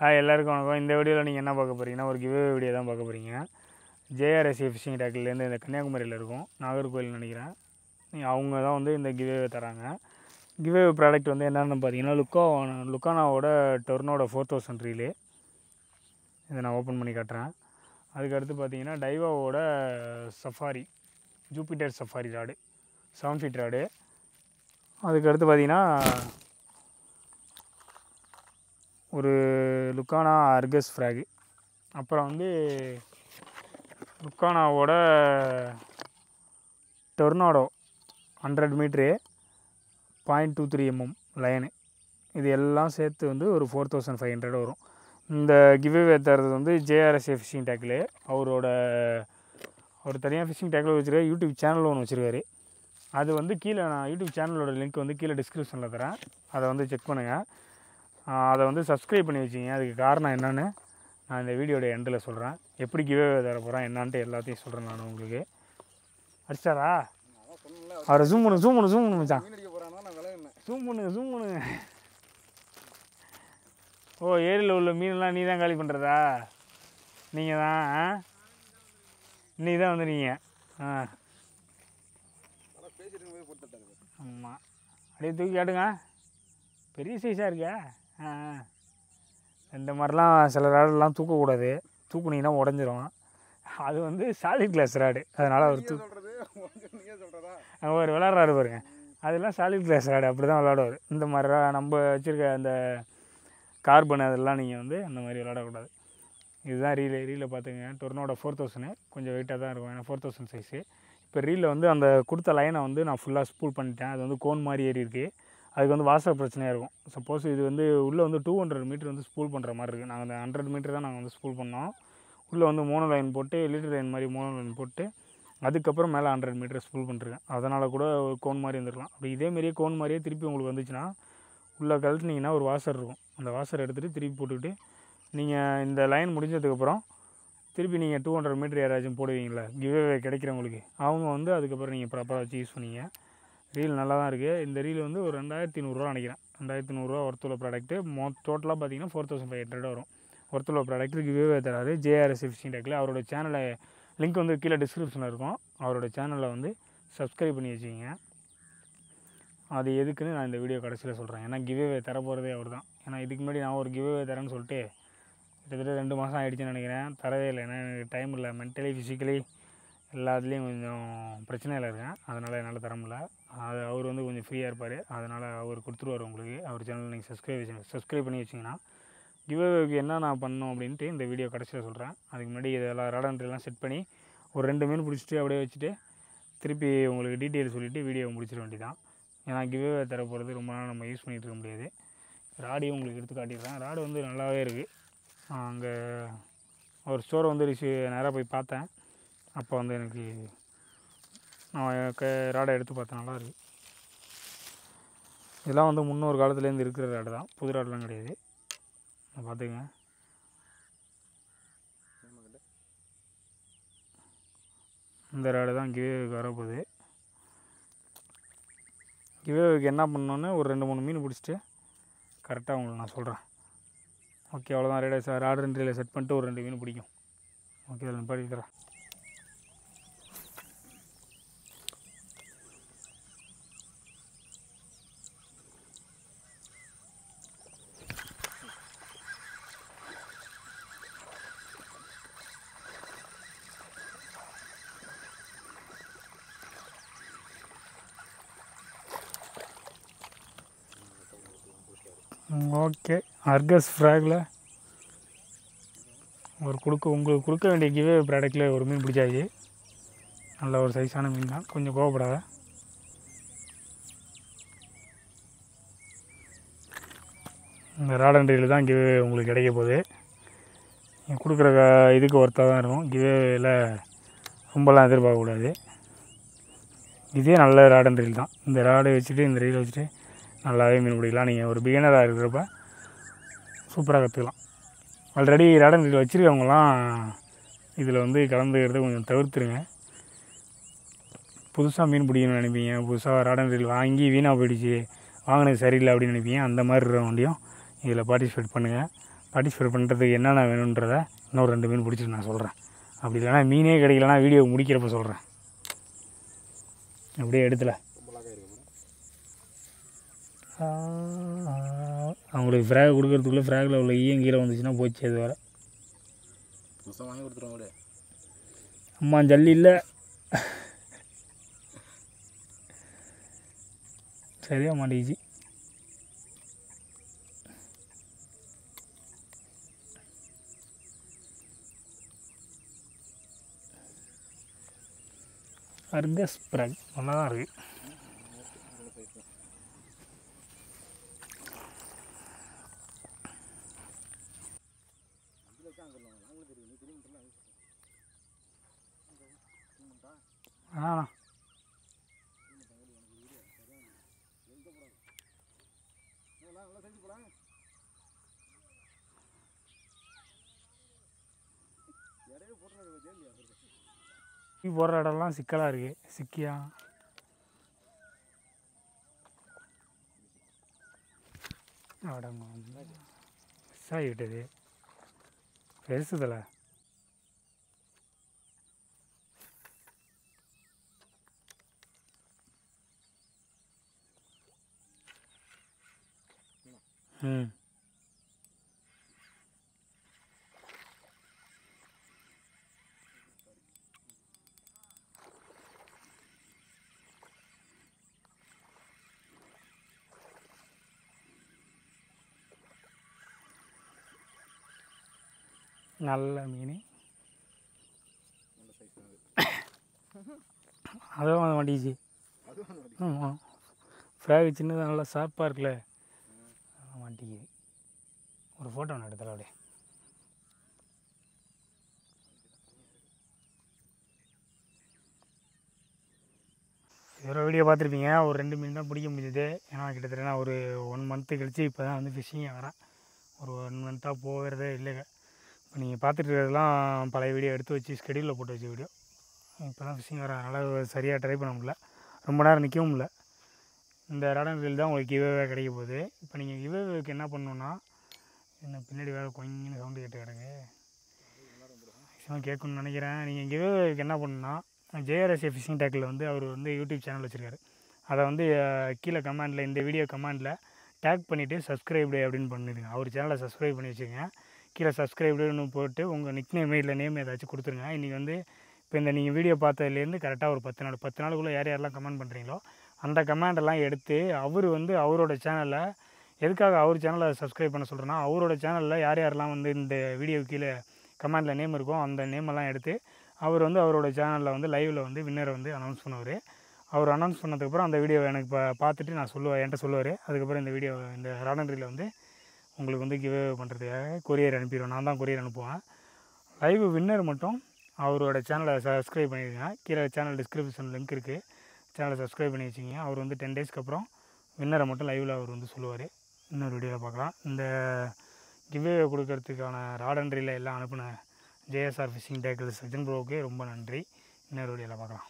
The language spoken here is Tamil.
எல்லாருக்கும் வணக்கம். இந்த வீடியோவில் நீங்கள் என்ன பார்க்க போகிறீங்கன்னா, ஒரு கிவ்வே வீடியோ தான் பார்க்க போகிறீங்க. JRSA ஃபிஷிங் டேக்கிலேருந்து இந்த கன்னியாகுமரியில் இருக்கும், நாகர்கோவில் நினைக்கிறேன். அவங்க தான் வந்து இந்த கிவ்வே தராங்க. கிவ்வே ப்ராடக்ட் வந்து என்னென்னு பார்த்தீங்கன்னா, லுக்கானாவோட டொர்னோட 4000 ரீலு. இதை நான் ஓப்பன் பண்ணி காட்டுறேன். அதுக்கடுத்து பார்த்தீங்கன்னா, டைவாவோட safari Jupiter safari rod 7 feet rod. அதுக்கடுத்து பார்த்தீங்கன்னா, ஒரு லுக்கானா அர்கஸ் ஃப்ராகு. அப்புறம் வந்து லுக்கானாவோட டொர்னாடோ 100 மீட்ரு 0.23 mm லைனு. இது எல்லாம் சேர்த்து வந்து ஒரு 4500 வரும். இந்த கிவ்வே தரது வந்து JRSA ஃபிஷிங் டேக்கில் அவர் தனியாக ஃபிஷிங் டேக்கில் வச்சுருக்காரு. யூடியூப் சேனல் ஒன்று வச்சுருக்காரு. அது வந்து கீழே நான் யூடியூப் சேனலோட லிங்க் வந்து கீழே டிஸ்கிரிப்ஷனில் தரேன். அதை வந்து செக் பண்ணுங்கள். அதை வந்து சப்ஸ்கிரைப் பண்ணி வச்சிங்க. அதுக்கு காரணம் என்னென்னு நான் இந்த வீடியோட எண்டில் சொல்கிறேன். எப்படி கிவ்வே தர போகிறேன் என்னன்ட்டு எல்லாத்தையும் சொல்கிறேன் நான் உங்களுக்கு. அடிச்சாரா அவரை ஜூம் பண்ணு மச்சான். ஜூம் பண்ணுங்க. ஓ, ஏரியில் உள்ள மீனெல்லாம் நீ தான் காலி பண்ணுறதா? நீங்கள் தான் நீ தான் வந்து நீங்கள் ஆமாம். அப்படியே தூக்கி காட்டுங்க. பெரிய சைஸாக இருக்கா? இந்த மாதிரிலாம் சில ராடெல்லாம் தூக்கக்கூடாது. தூக்குனீங்கன்னா உடஞ்சிரும். அது வந்து சாலிட் கிளாஸ் ராடு. அதனால் அவர் விளாட்றாரு பாருங்க. அதெல்லாம் சாலிட் கிளாஸ் ராடு. அப்படி தான் விளாடுவார். இந்த மாதிரி நம்ம வச்சுருக்க அந்த கார்பன் அதெல்லாம் நீங்கள் வந்து அந்த மாதிரி விளாடக்கூடாது. இதுதான் ரீலை பார்த்துங்க. டொர்னோட 4000 கொஞ்சம் வெயிட்டாக தான் இருக்கும். ஏன்னா 4000 சைஸு. இப்போ ரீலில் வந்து அந்த கொடுத்த லைனை வந்து நான் ஃபுல்லாக ஸ்பூல் பண்ணிட்டேன். அது வந்து கோன் மாதிரி ஏறி இருக்குது. அதுக்கு வந்து வாசல் பிரச்சனையாக இருக்கும். சப்போஸ் இது வந்து உள்ளே வந்து 200 மீட்டர் வந்து ஸ்பூல் பண்ணுற மாதிரி இருக்குது. நாங்கள் அந்த 100 மீட்டர் தான் நாங்கள் வந்து ஸ்பூல் பண்ணோம். உள்ளே வந்து 3 லைன் போட்டு லீட்டர் லைன் மாதிரி 3 லைன் போட்டு அதுக்கப்புறம் மேலே 100 மீட்டர் ஸ்பூல் பண்ணிருக்கேன். அதனால் கூட ஒரு கோன் மாதிரி இருந்திருக்கலாம். அப்படி இதேமாரியே கோன் மாதிரியே திருப்பி உங்களுக்கு வந்துச்சுன்னா உள்ளே கழட்டினீங்கன்னா ஒரு வாசர் இருக்கும். அந்த வாசர் எடுத்துகிட்டு திருப்பி போட்டுக்கிட்டு நீங்கள் இந்த லைன் முடிஞ்சதுக்கப்புறம் திருப்பி நீங்கள் 200 மீட்டர் யாராச்சும் போடுவீங்களா கிவ்வே கிடைக்கிறவங்களுக்கு, அவங்க வந்து அதுக்கப்புறம் நீங்கள் ப்ராப்பராக வச்சு யூஸ் பண்ணிங்க. ரீல் நல்லா தான் இருக்குது. இந்த ரீல் வந்து ஒரு 2100 நினைக்கிறேன். 2100 ஒர்த்துள்ள ப்ராடக்ட்டு. டோட்டலாக பார்த்தீங்கன்னா 4500 வரும். ஒர்த்துள்ள ப்ராடக்ட்டு கிவ்வே தராரு JRSA ஃபிஷிங் டேக்கில். அவரோட சேனலை லிங்க் வந்து கீழே டிஸ்கிரிப்ஷனில் இருக்கும். அவரோட சேனலில் வந்து சப்ஸ்கிரைப் பண்ணி வச்சுக்கிங்க. அது எதுக்குன்னு நான் இந்த வீடியோ கடைசியில் சொல்கிறேன். ஏன்னா கிவ்வே தர போகிறதே அவர் தான். ஏன்னா இதுக்கு முன்னாடி நான் ஒரு கிவ்வே தரேன்னு சொல்லிட்டு கிட்டத்தட்ட 2 மாதம் ஆகிடுச்சுன்னு நினைக்கிறேன். தரவே இல்லை. ஏன்னா எனக்கு டைம் இல்லை. மென்டலி ஃபிசிக்கலி எல்லாத்துலேயும் கொஞ்சம் பிரச்சனையில் இருக்கேன். அதனால் என்னால் தர முடியல. அது அவர் வந்து கொஞ்சம் ஃப்ரீயாக இருப்பார். அதனால் அவர் கொடுத்துருவார் உங்களுக்கு. அவர் சேனலில் நீங்கள் சப்ஸ்கிரைப் பண்ணி வச்சிங்கன்னா கிவ்வேக்கு என்ன நான் பண்ணணும் அப்படின்ட்டு இந்த வீடியோ கடைசியில் சொல்கிறேன். அதுக்கு முன்னாடி இதெல்லாம் ராடன்ட்ரிலாம் செட் பண்ணி ஒரு 2 மீன் பிடிச்சிட்டு அப்படியே வச்சுட்டு திருப்பி உங்களுக்கு டீட்டெயில் சொல்லிவிட்டு வீடியோவை முடிச்சிட வேண்டியதான். ஏன்னா கிவ்வே தர போகிறது ரொம்ப நாள் நம்ம யூஸ் பண்ணிகிட்டு இருக்க முடியாது. ராடியும் உங்களுக்கு எடுத்து காட்டிடுறேன். ராடு வந்து நல்லாவே இருக்குது. அங்கே ஒரு ஸ்டோரை வந்து நேராக போய் பார்த்தேன். அப்போ வந்து எனக்கு நான் ராடை எடுத்து பார்த்தேன். நல்லா இருக்குது. இதெல்லாம் வந்து முன்னொரு காலத்துலேருந்து இருக்கிற ராடு தான். புது ராடெலாம் கிடையாது. பார்த்துங்க. இந்த ராடு தான் கிவ்வேவுக்கு வரப்போகுது. கிவ்வேவுக்கு என்ன பண்ணணுன்னு ஒரு 2-3 மீன் பிடிச்சிட்டு கரெக்டாக உங்களுக்கு நான் சொல்கிறேன். ஓகே, அவ்வளோதான். ராடு ரெண்டில் செட் பண்ணிட்டு ஒரு 2 மீன் பிடிக்கும். ஓகே, அதில் நிப்பாட்டி தரேன். ஓகே, அர்கஸ் ஃப்ராகில் உங்களுக்கு கொடுக்க வேண்டிய கிவ்வே ப்ராடக்டில் ஒரு மீன் பிடிச்சாச்சு. நல்ல ஒரு சைஸான மீன் தான். கொஞ்சம் கோவப்படாத. இந்த ராடன்ட்ரியில் தான் கிவ்வே உங்களுக்கு கிடைக்க போகுது. கொடுக்குற இதுக்கு ஒர்த்தாக தான் இருக்கும். கிவ்வேவில் ரொம்பலாம் எதிர்பார்க்கக்கூடாது. இதே நல்ல ராடன்ட்ரில் தான். இந்த ராடை வச்சுட்டு இந்த ரீலை வச்சுட்டு நல்லாவே மீன் பிடிக்கலாம். நீங்கள் ஒரு பிகினராக இருக்கிறப்ப சூப்பராக கற்றுக்கலாம். ஆல்ரெடி ராடன்ட்ரில் வச்சுருக்கவங்களாம் இதில் வந்து கலந்துக்கிறத கொஞ்சம் தவிர்த்துருங்க. புதுசாக மீன் பிடிக்கணும்னு நினைப்பீங்க. புதுசாக ராடன்ட்ரில் வாங்கி வீணாக போயிடுச்சு, வாங்கினது சரியில்லை அப்படின்னு நினைப்பீங்க. அந்த மாதிரி இருக்கிற வண்டியும் இதில் பார்ட்டிசிபேட் பண்ணுங்கள். பார்ட்டிசிபேட் பண்ணுறதுக்கு என்னென்ன வேணுன்றதை இன்னொரு 2 மீன் பிடிச்சிட்டு நான் சொல்கிறேன். அப்படி இல்லைனா மீனே கிடைக்கலனா வீடியோ முடிக்கிறப்ப சொல்கிறேன். அப்படியே எடுத்துல அவங்களுக்கு ஃப்ராக் கொடுக்கறதுக்குள்ளே ஃப்ராகில் உள்ள ஈயங்கீரை வந்துச்சுன்னா போச்சு. அது வேறு வாங்கி கொடுத்துருவாங்களே. அம்மா ஜல்லி இல்லை சரியாக மாட்டேங்குச்சு. அர்கஸ் ஃப்ராக் நல்லா தான் இருக்குது. ஆ போடுற இடம்லாம் சிக்கலாக இருக்குது. சிக்கியா அடங்க மிஸ் ஆகிவிட்டது. பெருசுதில்ல ம் நல்ல மீன். அதுவும் வந்து மாட்டிச்சு. ஆமாம் ஃப்ராக் சின்னதாக நல்லா ஷார்ப்பாக இருக்குல்ல மாட்டிக்குது. ஒரு ஃபோட்டோ ஒன்று எடுத்துல அப்படியே. வேறு வீடியோ பார்த்துருப்பீங்க. ஒரு 2 மீன் தான் பிடிக்க முடியுது. ஏன்னா கிட்டத்தட்ட நான் ஒரு 1 மந்த்து கழித்து இப்போ தான் வந்து ஃபிஷ்ஷிங்கே வரேன். ஒரு 1 மந்த்தாக போகிறதே இல்லைங்க. இப்போ நீங்கள் பார்த்துட்டு இருக்கிறதெல்லாம் பழைய வீடியோ எடுத்து வச்சு ஸ்கெடியூலில் போட்டு வச்ச வீடியோ. இப்போ தான் ஃபிஷ்ஷிங் வரேன். அதனால் சரியாக ட்ரை பண்ண முடியல. ரொம்ப நேரம் நிற்கவும் இல்லை. இந்த ராடன் ரீல் தான் உங்களுக்கு கிவ்அவே கிடைக்க போகுது. இப்போ நீங்கள் கிவ்அவேக்கு என்ன பண்ணணுன்னா என்ன பின்னாடி வேறு கொஞ்சம் சவுண்டு கேட்டு கிடங்க கேட்கணும்னு நினைக்கிறேன். நீங்கள் கிவ்அவேக்கு என்ன பண்ணணுன்னா JRSA ஃபிஷிங் டேக்கில் வந்து அவர் வந்து யூடியூப் சேனல் வச்சுருக்காரு. அதை வந்து கீழே கமெண்டில் இந்த வீடியோ கமெண்டில் டேக் பண்ணிவிட்டு சப்ஸ்கிரைப்டு அப்படின்னு பண்ணிடுங்க. அவர் சேனலை சப்ஸ்கிரைப் பண்ணி வச்சுக்கோங்க. கீழே சப்ஸ்கிரைப்டுன்னு போட்டு உங்கள் நிக் நேம் இல்லை நேம் ஏதாச்சும் கொடுத்துருங்க. இன்றைக்கி வந்து இப்போ இந்த நீங்கள் வீடியோ பார்த்ததுலேருந்து கரெக்டாக ஒரு 10 நாளுக்குள்ளே யாரெல்லாம் கமெண்ட் பண்ணுறீங்களோ அந்த கமெண்டெல்லாம் எடுத்து அவர் வந்து அவரோட சேனலில் எதுக்காக அவர் சேனலை சப்ஸ்கிரைப் பண்ண சொல்கிறேன்னா அவரோட சேனலில் யாரெல்லாம் வந்து இந்த வீடியோ கீழே கமெண்டில் நேம் இருக்கோ அந்த நேமெல்லாம் எடுத்து அவர் வந்து அவரோட சேனலில் வந்து லைவில் வந்து வின்னரை வந்து அனௌன்ஸ் பண்ணுவார். அவர் அனௌன்ஸ் பண்ணதுக்கப்புறம் அந்த வீடியோவை எனக்கு பார்த்துட்டு நான் என்கிட்ட சொல்லுவார். அதுக்கப்புறம் இந்த வீடியோ இந்த ராடன் ரீலில் வந்து உங்களுக்கு வந்து கிவ்அவே பண்ணுறதுக்காக கொரியர் அனுப்பிடுவேன். நான் தான் கொரியர் அனுப்புவேன். லைவ் வின்னர் மட்டும் அவரோட சேனலை சப்ஸ்கிரைப் பண்ணிடுங்க. கீழே சேனல் டிஸ்கிரிப்ஷன் லிங்க் இருக்குது. சேனலை சப்ஸ்கிரைப் பண்ணி வச்சுக்கிங்க. அவர் வந்து 10 டேஸ்க்கு அப்புறம் வின்னரை மட்டும் லைவில் அவர் வந்து சொல்லுவார். இன்னொரு வீடியோவில் பார்க்கலாம். இந்த கிவ்அவே கொடுக்கறதுக்கான ராடன் ரீலில் எல்லாம் அனுப்பின JSR ஃபிஷிங் டேக்கிள் சஜன் ப்ரோவுக்கு ரொம்ப நன்றி. இன்னொரு வீடியோவில் பார்க்கலாம்.